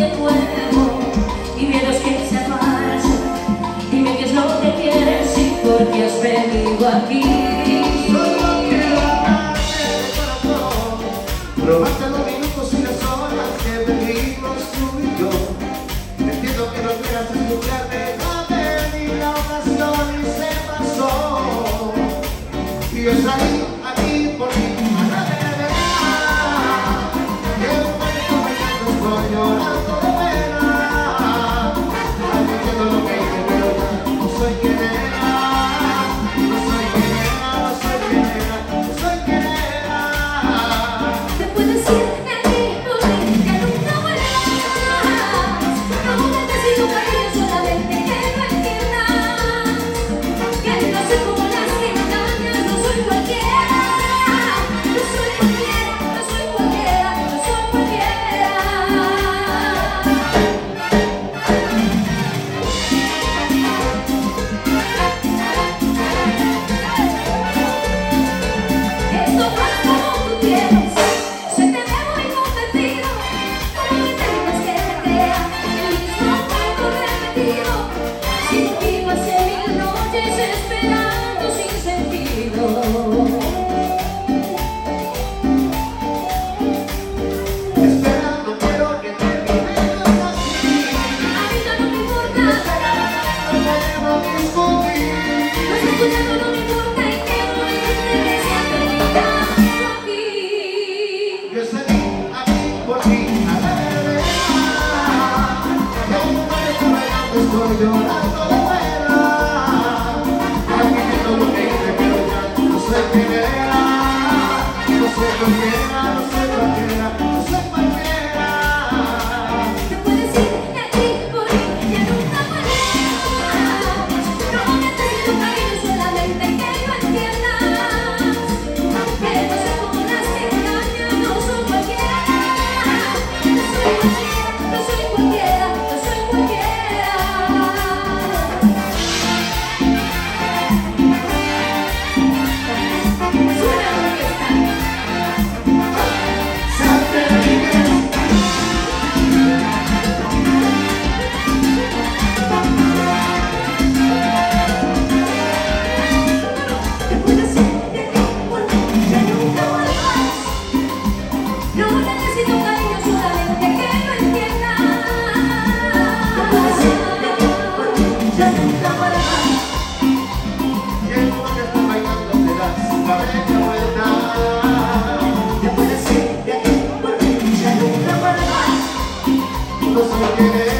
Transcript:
de nuevo. Dime Dios que se falso, dime qué es lo que quieres y por qué has venido aquí. Solo quiero amarte de corazón, robarte los minutos y las horas que vivimos tú y yo. Entiendo que no quieras escucharme, a ni la ocasión y se pasó. Y yo salí aquí por ti, a la verdad. Que un momento bailando estoy llorando de pena. No entiendo lo que hice, pero ya no soy quien era. No soy quien era, no soy quien era, no soy quien era. Te puedes ir de aquí por mí, que nunca vuelvas. No necesito cariño, solamente que lo entiendas. Que no soy como las que engañas, no soy cualquiera. No soy cualquiera, no soy cualquiera, no soy cualquiera. Esto pasa como tú quieres, se te ve muy convencido, como que tengas que te crea el mismo cuento repetido. Si vivas en mil noches esperando sin sentido. Esperando quiero que terminemos así. A mí ya no me importa, No podemos discutir. no estoy escuchando, no me importa y que no entiende que se ha terminado aquí. Yo salí aquí por ti, a la verdad. Que un momento bailando estoy llorando de pena. Admitiendo lo que hice, pero ya no soy quien era. No soy cualquiera, no soy cualquiera, no soy cualquiera. Te puedes ir de aquí por mí, ya nunca vuelvas. No necesito cariño, solamente que lo entiendas. Que no soy como las que engañan, no soy cualquiera. No soy cualquiera, no soy cualquiera, no soy cualquiera. Suena la orquesta. Salte de mi vida. Te puedes ir de aquí por mí, ya nunca vuelvas. No necesito cariño, solamente que lo entiendas. Te puedes ir de aquí por mí, ya nunca vuelvas. Y el mundo que está bailando te das la media vuelta. Te puedes ir de aquí por mí, ya nunca vuelvas. No soy quien era.